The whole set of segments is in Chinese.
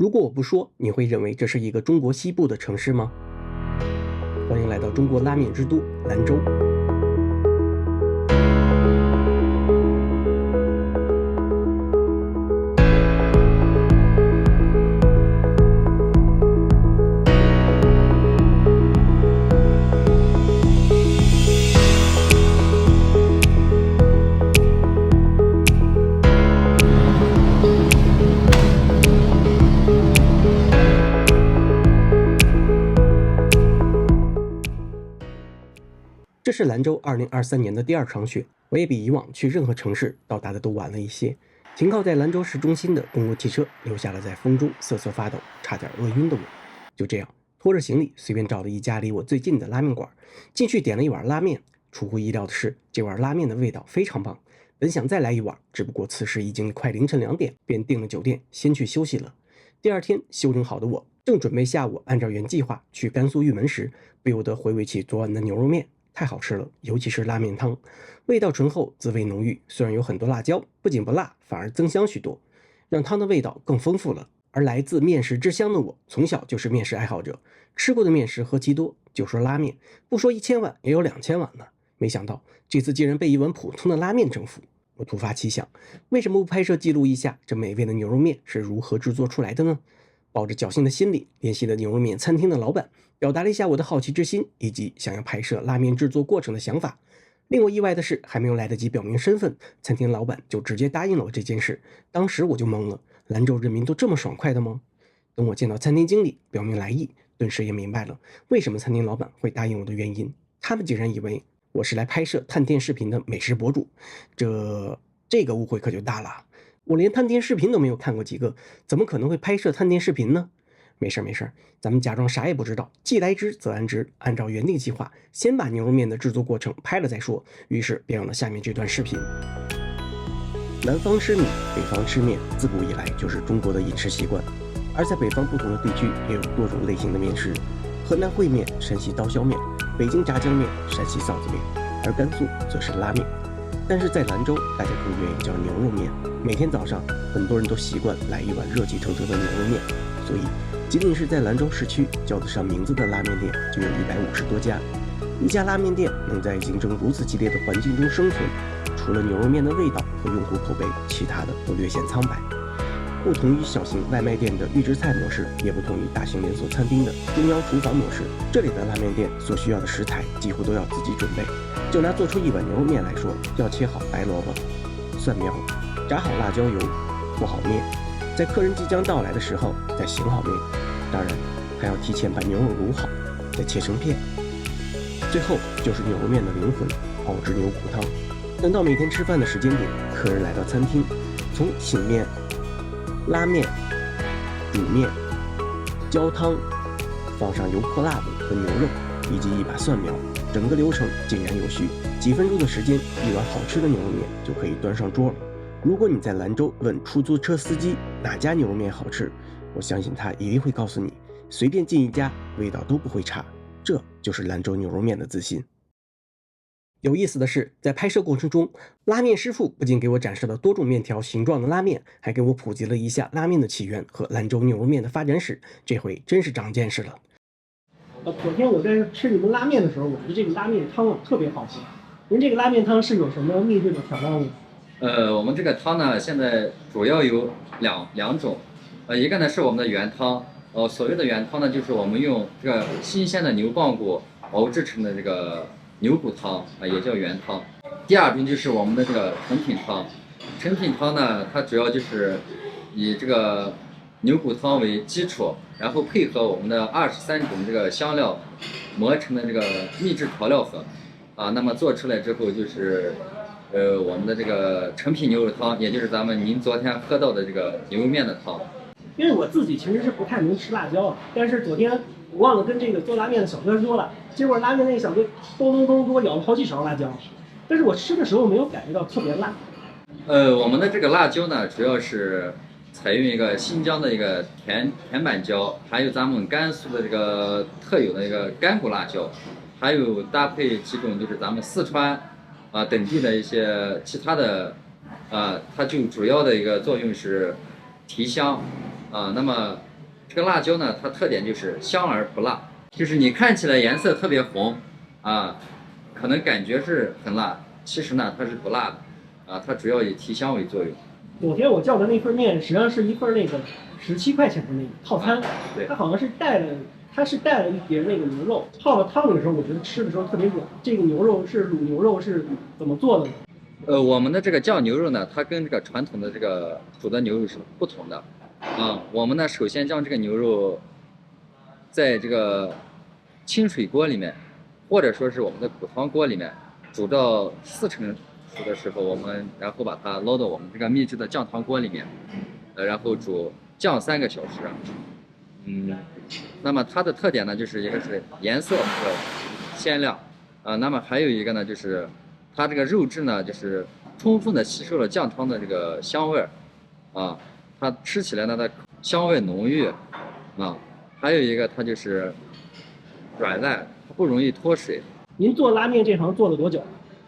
如果我不说，你会认为这是一个中国西部的城市吗？欢迎来到中国拉面之都兰州。这是兰州2023年的第二场雪，我也比以往去任何城市到达的都晚了一些。停靠在兰州市中心的公共汽车留下了在风中瑟瑟发抖、差点饿晕的我。就这样拖着行李，随便找了一家离我最近的拉面馆，进去点了一碗拉面。出乎意料的是，这碗拉面的味道非常棒。本想再来一碗，只不过此时已经快凌晨2点，便订了酒店，先去休息了。第二天休整好的我，正准备下午按照原计划去甘肃玉门时，不由得回味起昨晚的牛肉面。太好吃了，尤其是拉面汤，味道醇厚，滋味浓郁。虽然有很多辣椒，不仅不辣，反而增香许多，让汤的味道更丰富了。而来自面食之乡的我，从小就是面食爱好者，吃过的面食何其多。就说拉面，不说1000碗，也有2000碗呢。没想到这次竟然被一碗普通的拉面征服。我突发奇想，为什么不拍摄记录一下这美味的牛肉面是如何制作出来的呢？抱着侥幸的心理，联系了牛肉面餐厅的老板，表达了一下我的好奇之心，以及想要拍摄拉面制作过程的想法。令我意外的是，还没有来得及表明身份，餐厅老板就直接答应了我这件事。当时我就懵了，兰州人民都这么爽快的吗？等我见到餐厅经理，表明来意，顿时也明白了为什么餐厅老板会答应我的原因。他们竟然以为我是来拍摄探店视频的美食博主，这个误会可就大了。我连探店视频都没有看过几个，怎么可能会拍摄探店视频呢？没事，咱们假装啥也不知道，既来之则安之。按照原定计划，先把牛肉面的制作过程拍了再说。于是便有了下面这段视频。南方吃米，北方吃面，自古以来就是中国的饮食习惯。而在北方不同的地区，也有多种类型的面食。河南烩面、山西刀削面、北京炸酱面、山西臊子面，而甘肃则是拉面。但是在兰州，大家更愿意叫牛肉面。每天早上，很多人都习惯来一碗热气腾腾的牛肉面，所以仅仅是在兰州市区叫得上名字的拉面店就有150多家。一家拉面店能在竞争如此激烈的环境中生存，除了牛肉面的味道和用户口碑，其他的都略显苍白。不同于小型外卖店的预制菜模式，也不同于大型连锁餐厅的中央厨房模式，这里的拉面店所需要的食材几乎都要自己准备。就拿做出一碗牛肉面来说，要切好白萝卜、蒜苗，炸好辣椒油，和好面，在客人即将到来的时候再醒好面，当然还要提前把牛肉卤好，再切成片。最后就是牛肉面的灵魂——熬制牛骨汤。等到每天吃饭的时间点，客人来到餐厅，从醒面、拉面、煮面、浇汤，放上油泼辣子和牛肉，以及一把蒜苗，整个流程井然有序。几分钟的时间，一碗好吃的牛肉面就可以端上桌了。如果你在兰州问出租车司机哪家牛肉面好吃，我相信他一定会告诉你，随便进一家味道都不会差。这就是兰州牛肉面的自信。有意思的是，在拍摄过程中，拉面师傅不仅给我展示了多种面条形状的拉面，还给我普及了一下拉面的起源和兰州牛肉面的发展史。这回真是长见识了。昨天我在吃你们拉面的时候，我觉得这个拉面汤特别好喝。您这个拉面汤是有什么秘制的调料吗？我们这个汤呢，现在主要有两种，一个呢是我们的原汤，所谓的原汤呢，就是我们用这个新鲜的牛棒骨熬制成的这个牛骨汤也叫原汤。第二种就是我们的这个成品汤，成品汤呢，它主要就是以这个牛骨汤为基础，然后配合我们的23种这个香料磨成的这个秘制调料粉那么做出来之后就是我们的这个成品牛肉汤，也就是您昨天喝到的这个牛肉面的汤。因为我自己其实是不太能吃辣椒，但是昨天我忘了跟这个做拉面的小哥说了，结果拉面那个小哥咚给我舀了好几勺辣椒，但是我吃的时候没有感觉到特别辣。我们的这个辣椒呢，主要是采用一个新疆的一个甜板椒，还有咱们甘肃的这个特有的一个干骨辣椒，还有搭配几种就是咱们四川等地的一些其他的它就主要的一个作用是提香那么这个辣椒呢，它特点就是香而不辣，就是你看起来颜色特别红啊，可能感觉是很辣，其实呢它是不辣的啊，它主要以提香为作用。昨天我叫的那份面，实际上是一份那个17块钱的那个套餐，对，它好像是带了一碟那个牛肉，泡了汤的时候，我觉得吃的时候特别软。这个牛肉是卤牛肉是怎么做的呢？我们的这个酱牛肉呢，它跟这个传统的这个煮的牛肉是不同的啊。我们呢，首先将这个牛肉在这个清水锅里面，或者说是我们的骨汤锅里面煮到40%熟的时候，我们然后把它捞到我们这个秘制的酱汤锅里面，然后煮酱3个小时。那么它的特点呢，就是一个是颜色和鲜亮啊，那么还有一个呢，就是它这个肉质呢，就是充分的吸收了酱汤的这个香味儿啊，它吃起来呢，它香味浓郁啊，还有一个它就是软烂，它不容易脱水。您做拉面这行做了多久？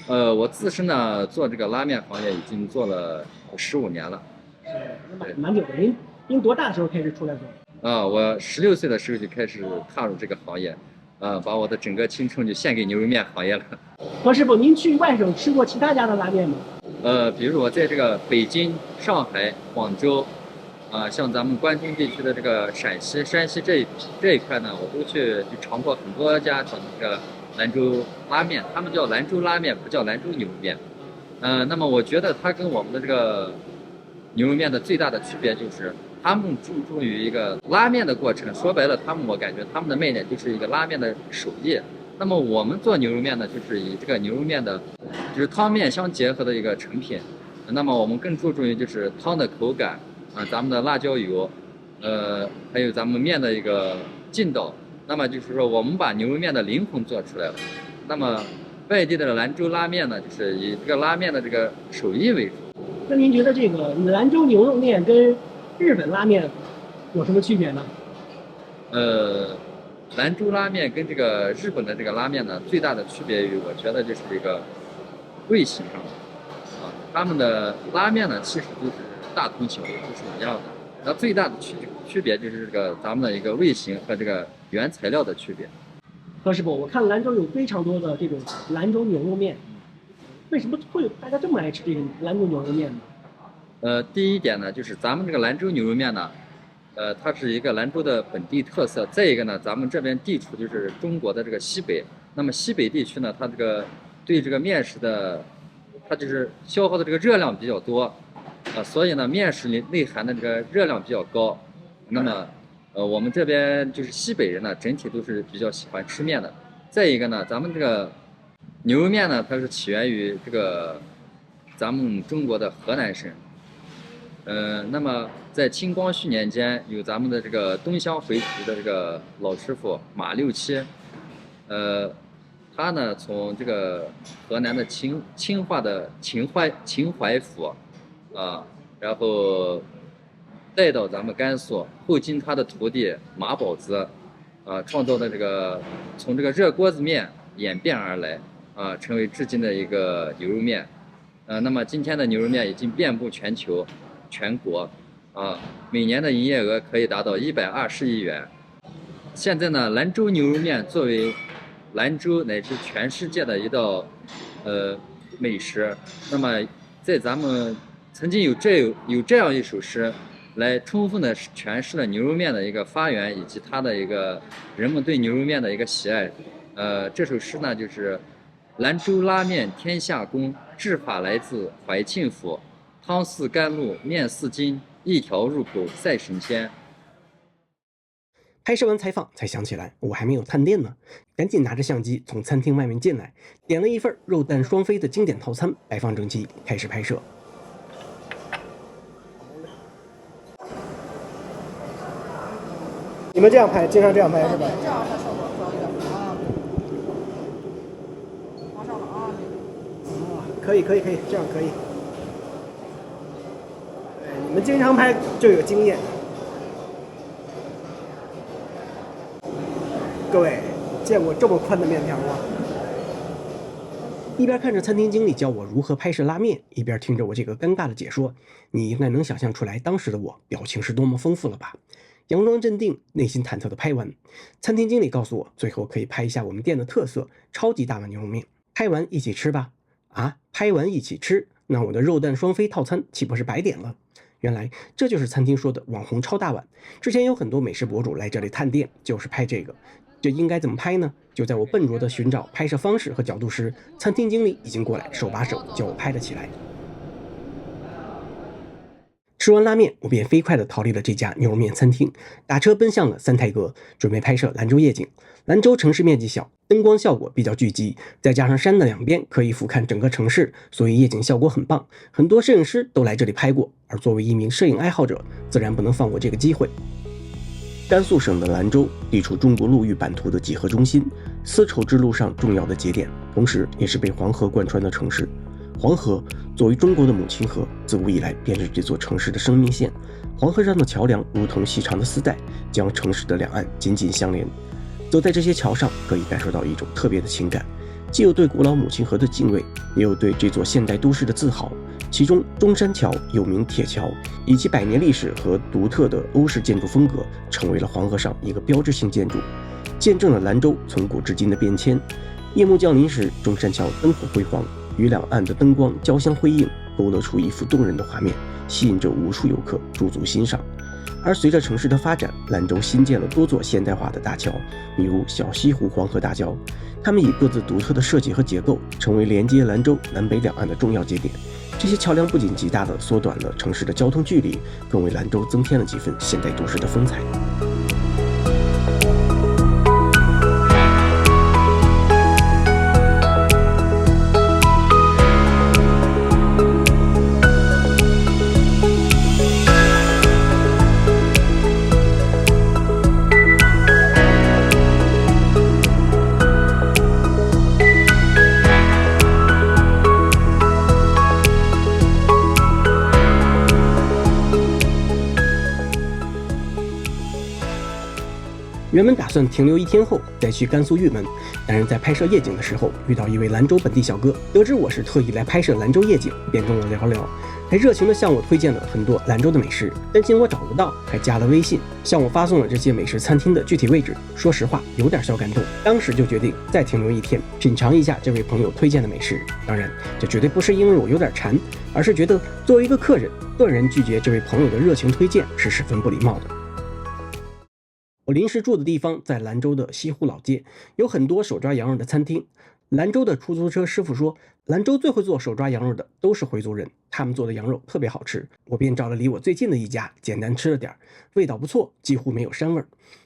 我自身呢做这个拉面行业已经做了15年了。蛮久的。您多大的时候开始出来做？我16岁的时候就开始踏入这个行业，把我的整个青春就献给牛肉面行业了。何师傅，您去外省吃过其他家的拉面吗？比如我在这个北京、上海、广州，像咱们关中地区的这个陕西、山西这一块呢，我都去尝过很多家的这个兰州拉面，他们叫兰州拉面，不叫兰州牛肉面。那么我觉得它跟我们的这个牛肉面的最大的区别就是，他们注重于一个拉面的过程。说白了，我感觉他们的卖点就是一个拉面的手艺。那么我们做牛肉面呢，就是以这个牛肉面的，就是汤面相结合的一个成品。那么我们更注重于就是汤的口感咱们的辣椒油，还有咱们面的一个劲道。那么就是说，我们把牛肉面的灵魂做出来了。那么外地的兰州拉面呢，就是以这个拉面的这个手艺为主。那您觉得这个兰州牛肉面跟日本拉面有什么区别呢？兰州拉面跟这个日本的这个拉面呢，最大的区别于，我觉得就是一个味型上他们的拉面呢，其实都是大同小异，都是一样的。那最大的区别就是这个咱们的一个味型和这个原材料的区别。何师傅，我看兰州有非常多的这种兰州牛肉面，为什么会有大家这么爱吃这个兰州牛肉面呢？第一点呢，就是咱们这个兰州牛肉面呢，它是一个兰州的本地特色。再一个呢，咱们这边地处就是中国的这个西北，那么西北地区呢，它这个对这个面食的，它就是消耗的这个热量比较多，所以呢，面食里内含的这个热量比较高。那么，我们这边就是西北人呢，整体都是比较喜欢吃面的。再一个呢，咱们这个牛肉面呢，它是起源于这个咱们中国的河南省。那么在清光绪年间，有咱们的这个东乡回族的这个老师傅马六七，他呢从这个河南的清化的秦淮府，然后带到咱们甘肃，后经他的徒弟马宝子，创造的这个从这个热锅子面演变而来，成为至今的一个牛肉面。那么今天的牛肉面已经遍布全国，每年的营业额可以达到120亿元。现在呢，兰州牛肉面作为兰州乃至全世界的一道美食。那么在咱们曾经有这样一首诗，来充分的诠释了牛肉面的一个发源以及它的一个人们对牛肉面的一个喜爱。这首诗呢就是兰州拉面天下公，制法来自怀庆府。汤似甘露，面似金，一条入口赛神仙。拍摄完采访才想起来，我还没有探店呢，赶紧拿着相机从餐厅外面进来，点了一份肉蛋双飞的经典套餐，摆放整齐，开始拍摄。你们这样拍，经常这样拍是吧？这样拍效果高一点往上了可以，这样可以。你们经常拍就有经验。各位见过这么宽的面条吗？一边看着餐厅经理教我如何拍摄拉面，一边听着我这个尴尬的解说，你应该能想象出来当时的我表情是多么丰富了吧？佯装镇定，内心忐忑的拍完。餐厅经理告诉我，最后可以拍一下我们店的特色超级大碗牛肉面。拍完一起吃吧。啊，拍完一起吃，那我的肉蛋双飞套餐岂不是白点了？原来这就是餐厅说的网红超大碗。之前有很多美食博主来这里探店，就是拍这个。这应该怎么拍呢？就在我笨拙地寻找拍摄方式和角度时，餐厅经理已经过来手把手教我拍了起来。吃完拉面，我便飞快地逃离了这家牛肉面餐厅，打车奔向了三台阁，准备拍摄兰州夜景。兰州城市面积小，灯光效果比较聚集，再加上山的两边可以俯瞰整个城市，所以夜景效果很棒。很多摄影师都来这里拍过，而作为一名摄影爱好者，自然不能放过这个机会。甘肃省的兰州地处中国陆域版图的几何中心，丝绸之路上重要的节点，同时也是被黄河贯穿的城市。黄河作为中国的母亲河，自古以来便是这座城市的生命线。黄河上的桥梁如同细长的丝带，将城市的两岸紧紧相连。走在这些桥上，可以感受到一种特别的情感，既有对古老母亲河的敬畏，也有对这座现代都市的自豪。其中中山桥又名铁桥，以其百年历史和独特的欧式建筑风格，成为了黄河上一个标志性建筑，见证了兰州从古至今的变迁。夜幕降临时，中山桥灯火辉煌，与两岸的灯光交相辉映，勾勒出一幅动人的画面，吸引着无数游客驻足欣赏。而随着城市的发展，兰州新建了多座现代化的大桥，比如小西湖黄河大桥，它们以各自独特的设计和结构，成为连接兰州南北两岸的重要节点。这些桥梁不仅极大地缩短了城市的交通距离，更为兰州增添了几分现代都市的风采。原本打算停留1天后再去甘肃玉门，但是在拍摄夜景的时候遇到一位兰州本地小哥，得知我是特意来拍摄兰州夜景，便跟我聊聊，还热情地向我推荐了很多兰州的美食，担心我找不到，还加了微信，向我发送了这些美食餐厅的具体位置。说实话，有点小感动，当时就决定再停留1天，品尝一下这位朋友推荐的美食。当然，这绝对不是因为我有点馋，而是觉得作为一个客人，断然拒绝这位朋友的热情推荐是十分不礼貌的。我临时住的地方在兰州的西湖老街，有很多手抓羊肉的餐厅。兰州的出租车师傅说，兰州最会做手抓羊肉的都是回族人，他们做的羊肉特别好吃。我便找了离我最近的一家，简单吃了点，味道不错，几乎没有膻味。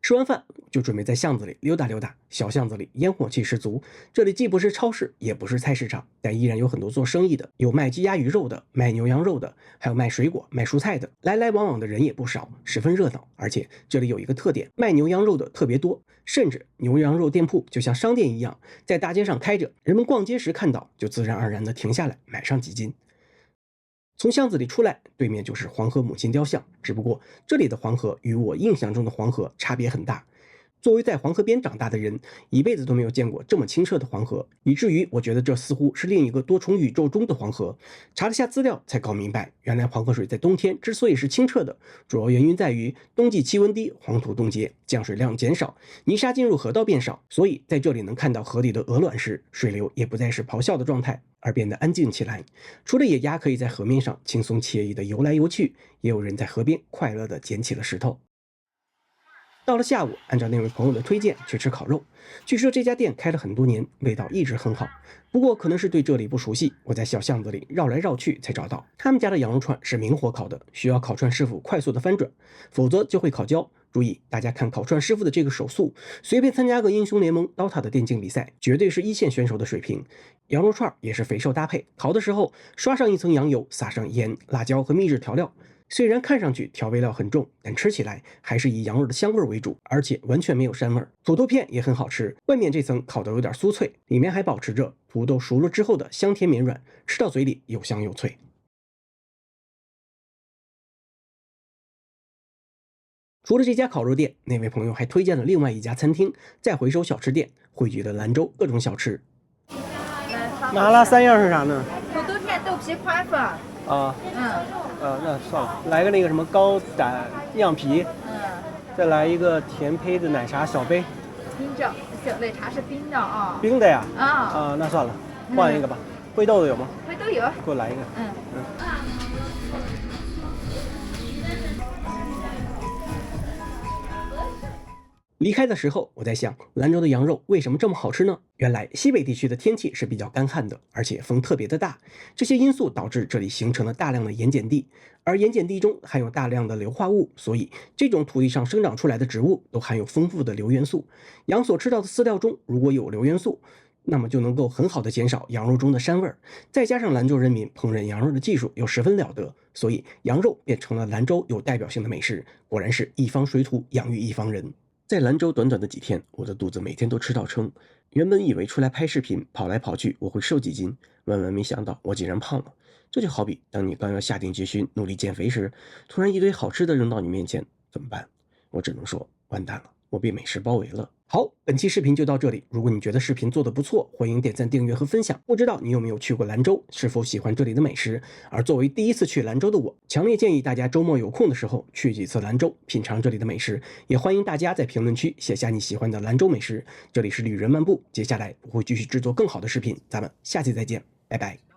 吃完饭就准备在巷子里溜达溜达，小巷子里烟火气十足。这里既不是超市，也不是菜市场，但依然有很多做生意的，有卖鸡鸭鱼肉的，卖牛羊肉的，还有卖水果卖蔬菜的，来来往往的人也不少，十分热闹。而且这里有一个特点，卖牛羊肉的特别多，甚至牛羊肉店铺就像商店一样，在大街上开着，人们逛街时看到就自然而然地停下来买上几斤。从巷子里出来，对面就是黄河母亲雕像，只不过这里的黄河与我印象中的黄河差别很大。作为在黄河边长大的人，一辈子都没有见过这么清澈的黄河，以至于我觉得这似乎是另一个多重宇宙中的黄河。查了下资料才搞明白，原来黄河水在冬天之所以是清澈的，主要原因在于冬季气温低，黄土冻结，降水量减少，泥沙进入河道变少，所以在这里能看到河里的鹅卵石，水流也不再是咆哮的状态，而变得安静起来。除了野鸭可以在河面上轻松惬意的游来游去，也有人在河边快乐地捡起了石头。到了下午，按照那位朋友的推荐去吃烤肉。据说这家店开了很多年，味道一直很好。不过可能是对这里不熟悉，我在小巷子里绕来绕去才找到。他们家的羊肉串是明火烤的，需要烤串师傅快速的翻转，否则就会烤焦。注意，大家看烤串师傅的这个手速，随便参加个英雄联盟 DOTA 的电竞比赛，绝对是一线选手的水平。羊肉串也是肥瘦搭配，烤的时候刷上一层羊油，撒上盐、辣椒和秘制调料。虽然看上去调味料很重，但吃起来还是以羊肉的香味为主，而且完全没有膻味。土豆片也很好吃，外面这层烤得有点酥脆，里面还保持着土豆熟了之后的香甜绵软，吃到嘴里又香又脆。除了这家烤肉店，那位朋友还推荐了另外一家餐厅，再回收小吃店，汇聚了兰州各种小吃。麻辣3样是啥呢？土豆片、豆皮、宽粉。啊，那算了，来个那个什么高胆酿皮。再来一个甜胚的奶茶小杯，冰着，小奶茶是冰的啊。冰的呀。啊，那算了，换一个吧。灰豆的有吗？灰都有。给我来一个。离开的时候，我在想，兰州的羊肉为什么这么好吃呢？原来西北地区的天气是比较干旱的，而且风特别的大，这些因素导致这里形成了大量的盐碱地，而盐碱地中含有大量的硫化物，所以这种土地上生长出来的植物都含有丰富的硫元素。羊所吃到的饲料中如果有硫元素，那么就能够很好的减少羊肉中的膻味儿。再加上兰州人民烹饪羊肉的技术又十分了得，所以羊肉变成了兰州有代表性的美食。果然是一方水土养育一方人。在兰州短短的几天，我的肚子每天都吃到撑。原本以为出来拍视频跑来跑去我会瘦几斤，万万没想到我竟然胖了。这就好比当你刚要下定决心努力减肥时，突然一堆好吃的扔到你面前，怎么办？我只能说完蛋了，我被美食包围了。好，本期视频就到这里。如果你觉得视频做得不错，欢迎点赞、订阅和分享。不知道你有没有去过兰州，是否喜欢这里的美食？而作为第一次去兰州的我，强烈建议大家周末有空的时候去几次兰州，品尝这里的美食。也欢迎大家在评论区写下你喜欢的兰州美食。这里是旅人漫步，接下来我会继续制作更好的视频，咱们下期再见，拜拜。